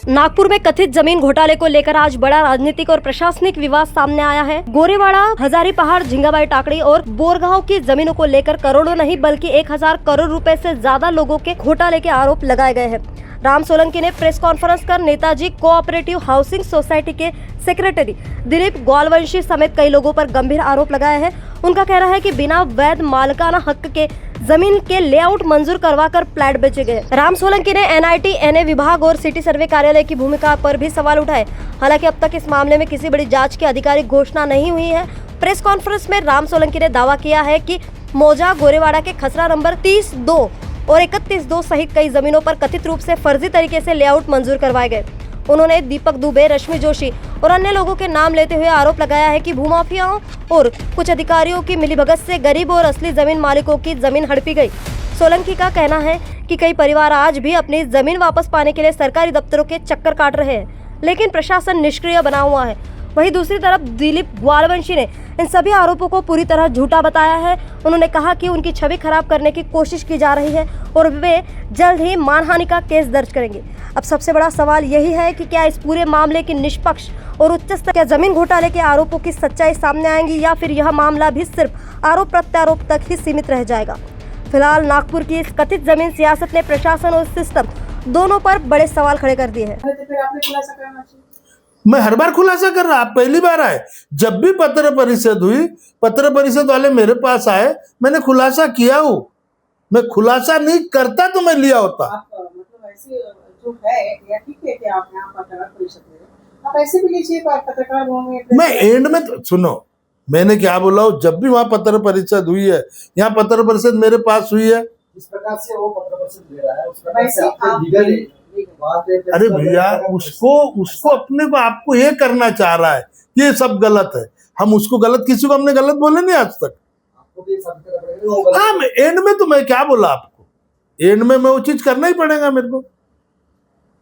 नागपुर में कथित जमीन घोटाले को लेकर आज बड़ा राजनीतिक और प्रशासनिक विवाद सामने आया है। गोरेवाड़ा, हजारी पहाड़, झिंगाबाई टाकड़ी और बोरगांव की जमीनों को लेकर करोड़ों नहीं बल्कि 1000 करोड़ रुपए से ज्यादा लोगों के घोटाले के आरोप लगाए गए हैं। राम सोलंकी ने प्रेस कॉन्फ्रेंस कर नेताजी कोऑपरेटिव हाउसिंग सोसाइटी के सेक्रेटरी दिलीप ग्वालवंशी समेत कई लोगों पर गंभीर आरोप लगाए हैं। उनका कहना है कि बिना वैध मालिकाना हक के जमीन के लेआउट मंजूर करवाकर फ्लैट बेचे गए। राम सोलंकी ने एनआईटी, एनए विभाग और सिटी सर्वे कार्यालय की भूमिका पर भी सवाल उठाए। हालांकि अब तक इस मामले में किसी बड़ी जांच की आधिकारिक घोषणा नहीं हुई है। प्रेस कॉन्फ्रेंस में राम सोलंकी ने दावा किया है कि मौजा, गोरेवाड़ा के खसरा नंबर 30-2 और 31-2 सहित कई जमीनों पर कथित रूप से फर्जी तरीके से लेआउट मंजूर करवाए गए। उन्होंने दीपक दुबे, रश्मि जोशी और अन्य लोगों के नाम लेते हुए आरोप लगाया है कि भूमाफियाओं और कुछ अधिकारियों की मिलीभगत से गरीब और असली जमीन मालिकों की जमीन हड़पी गई। सोलंकी का कहना है कि कई परिवार आज भी अपनी जमीन वापस पाने के लिए सरकारी दफ्तरों के चक्कर काट रहे हैं, लेकिन प्रशासन निष्क्रिय बना हुआ है। वहीं दूसरी तरफ दिलीप ग्वालवंशी ने इन सभी आरोपों को पूरी तरह झूठा बताया है। उन्होंने कहा कि उनकी छवि खराब करने की कोशिश की जा रही है और वे जल्द ही मानहानि का केस दर्ज करेंगे। अब सबसे बड़ा सवाल यही है कि क्या इस पूरे मामले की निष्पक्ष और उच्च स्तर के जमीन घोटाले के आरोपों की सच्चाई सामने आएंगी या फिर यह मामला भी सिर्फ आरोप प्रत्यारोप तक ही सीमित रह जाएगा। फिलहाल नागपुर की इस कथित जमीन सियासत ने प्रशासन और सिस्टम दोनों पर बड़े सवाल खड़े कर दिए हैं। मैं हर बार खुलासा कर रहा, आप पहली बार आए। जब भी पत्र परिषद हुई, पत्र परिषद वाले मेरे पास आए, मैंने खुलासा किया हूँ। मैं खुलासा नहीं करता तो मैं लिया होता। मतलब ऐसे जो है या ठीक है कि आप यहाँ पत्रकार परिषद में आप ऐसे भी लीजिए पत्रकार में। मैं एंड में तो सुनो, मैंने क्या बोला हूँ, जब भी वहां पत्र परिषद हुई है, यहाँ पत्र परिषद मेरे पास हुई है। इस प्रकार से वो पत्र परिषद दे रहा है, उस प्रकार से आपने अरे भैया, उसको अपने को आपको ये करना चाह रहा है, ये सब गलत है। हम उसको गलत, किसी को हमने गलत बोले नहीं आज तक। हाँ, एंड में तो मैं क्या बोला आपको, एंड में मैं वो चीज करना ही पड़ेगा मेरे को,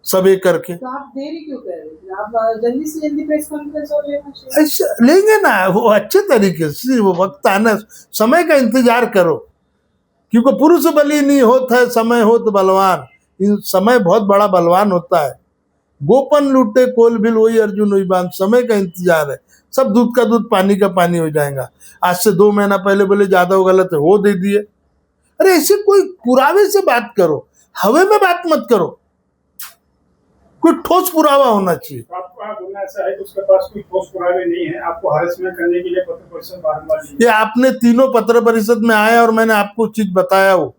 सब एक करके। तो आप देरी क्यों कर रहे हैं? आप जल्दी से जल्दी प्रेस कॉन्फ्रेंस और लेना चाहिए। ऐसा लेंगे ना, वो अच्छे तरीके से, वो वक्त आना, समय का इंतजार करो, क्योंकि पुरुष बली नहीं होता है, समय होत बलवान। समय बहुत बड़ा बलवान होता है। गोपन लूटे कोल बिल, वही अर्जुन वही बांध। समय का इंतजार है, सब दूध का दूध पानी का पानी हो जाएगा। आज से 2 महीना पहले बोले जादव गलत है, वो दे दिए। अरे ऐसे कोई पुरावे से बात करो, हवे में बात मत करो, कोई ठोस पुरावा होना चाहिए। आपका बोलना ऐसा है कि उसके पास कोई ठोस पुरावे नहीं है, आपको हैरेसमेंट करने के लिए पत्र परिषद बार-बार। ये आपने तीनों पत्र परिषद में आया और मैंने आपको चीज बताया हो,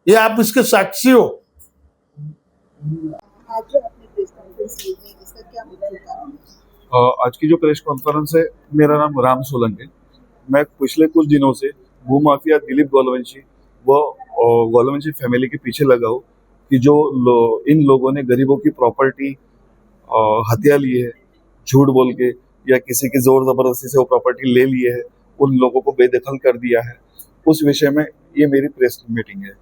ये आप इसके साक्षी हो। आज की जो प्रेस कॉन्फ्रेंस है, मेरा नाम राम सोलंकी है। मैं पिछले कुछ दिनों से भूमाफिया दिलीप ग्वालवंशी व ग्वालवंशी फैमिली के पीछे लगा हूँ कि जो इन लोगों ने गरीबों की प्रॉपर्टी हथिया ली है, झूठ बोल के या किसी की जोर जबरदस्ती से वो प्रॉपर्टी ले लिए है, उन लोगों को बेदखल कर दिया है। उस विषय में ये मेरी प्रेस मीटिंग है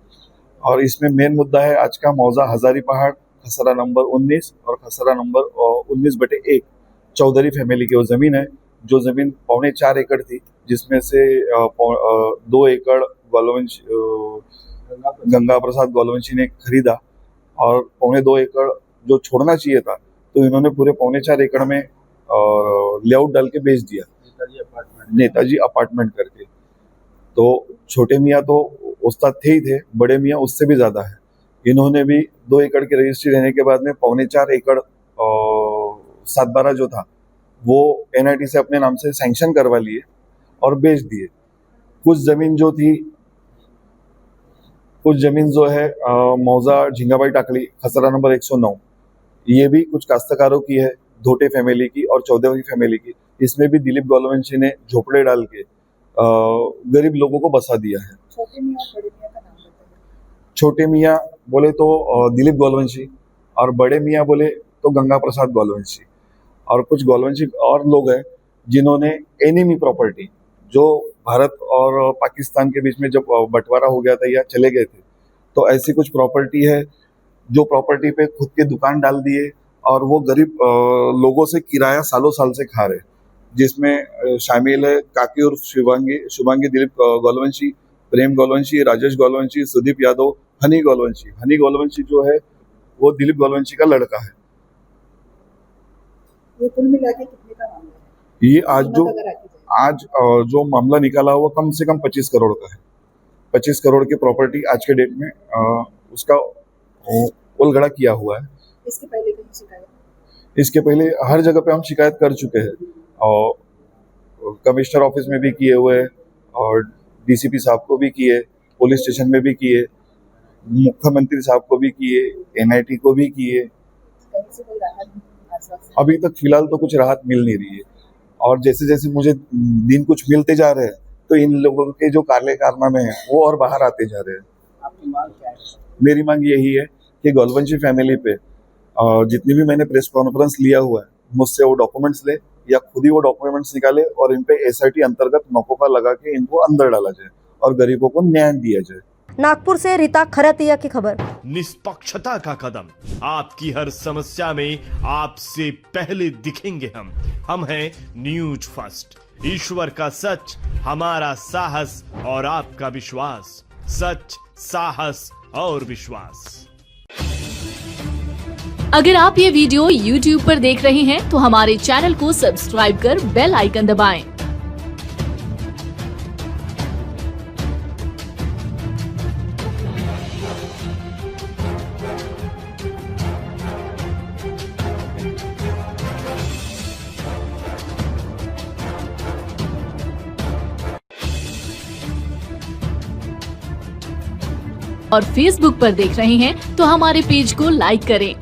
और इसमें मेन मुद्दा है आज का मौजा, हजारी पहाड़, खसरा नंबर 19 और खसरा नंबर 19/1 चौधरी फैमिली की वो जमीन है, जो जमीन 4.25 एकड़ थी, जिसमें से 2 एकड़ गंगा प्रसाद ग्वालवंशी ने खरीदा और 2.25 एकड़ जो छोड़ना चाहिए था, तो इन्होंने पूरे 4.25 एकड़ में लेआउट डाल के बेच दिया, नेताजी अपार्टमेंट करके। तो छोटे मियाँ तो उस्ताद थे ही थे, बड़े मियाँ उससे भी ज्यादा है। इन्होंने भी 2 एकड़ की रजिस्ट्री रहने के बाद में 4.25 एकड़ 7/12 जो था वो एनआईटी से अपने नाम से सैंक्शन करवा लिए और बेच दिए। कुछ जमीन जो है मौजा, झिंगाबाई टाकड़ी, खसरा नंबर 109, ये भी कुछ काश्तकारों की है, धोटे फैमिली की और चौधरी फैमिली की। इसमें भी दिलीप ग्वालवंशी ने झोपड़े डाल के गरीब लोगों को बसा दिया है। छोटे मियाँ बड़े मियाँ का नाम बताइए। छोटे मियाँ बोले तो दिलीप ग्वालवंशी और बड़े मियाँ बोले तो गंगा प्रसाद ग्वालवंशी, और कुछ ग्वालवंशी और लोग हैं जिन्होंने एनिमी प्रॉपर्टी, जो भारत और पाकिस्तान के बीच में जब बंटवारा हो गया था या चले गए थे, तो ऐसी कुछ प्रॉपर्टी है जो प्रॉपर्टी पे खुद के दुकान डाल दिए और वो गरीब लोगों से किराया सालों साल से खा रहे, जिसमें शामिल है काकी और शुभांगी दिलीप ग्वालवंशी, प्रेम ग्वालवंशी, राजेश ग्वालवंशी, सुदीप यादव, हनी ग्वालवंशी जो है वो दिलीप ग्वालवंशी का लड़का है। ये कुल मिला के कितने का मामला है? ये आज जो अगर आके जाए। आज जो मामला निकाला हुआ कम से कम 25 करोड़ का है। 25 करोड़ की प्रॉपर्टी आज के डेट में उसका उलगड़ा किया हुआ है। इसके पहले कहीं शिकायत? इसके पहले हर जगह पे हम शिकायत कर चुके हैं और कमिश्नर ऑफिस में भी किए हुए हैं और डीसीपी साहब को भी किए, पुलिस स्टेशन में भी किए, मुख्यमंत्री साहब को भी किए, एनआईटी को भी किए। कहीं से कोई राहत आश्वासन? अभी तक फिलहाल तो कुछ राहत मिल नहीं रही है और जैसे जैसे मुझे दिन कुछ मिलते जा रहे हैं तो इन लोगों के जो काले कारनामे हैं वो और बाहर आते जा रहे हैं। आपकी मांग क्या है? मेरी मांग यही है कि गोलवंशी फैमिली पे जितनी भी मैंने प्रेस कॉन्फ्रेंस लिया हुआ है मुझसे वो डॉक्यूमेंट्स ले या खुद ही वो डॉक्यूमेंट्स निकाले और इन पे एसआईटी अंतर्गत मकोका लगा के इनको अंदर डाला जाए और गरीबों को न्याय दिया जाए। नागपुर से रीता खरतिया की खबर। निष्पक्षता का कदम, आपकी हर समस्या में आपसे पहले दिखेंगे हम हैं न्यूज फर्स्ट। ईश्वर का सच, हमारा साहस और आपका विश्वास। सच, साहस और विश्वास। अगर आप ये वीडियो YouTube पर देख रहे हैं तो हमारे चैनल को सब्सक्राइब कर बेल आइकन दबाएं। और Facebook पर देख रहे हैं तो हमारे पेज को लाइक करें।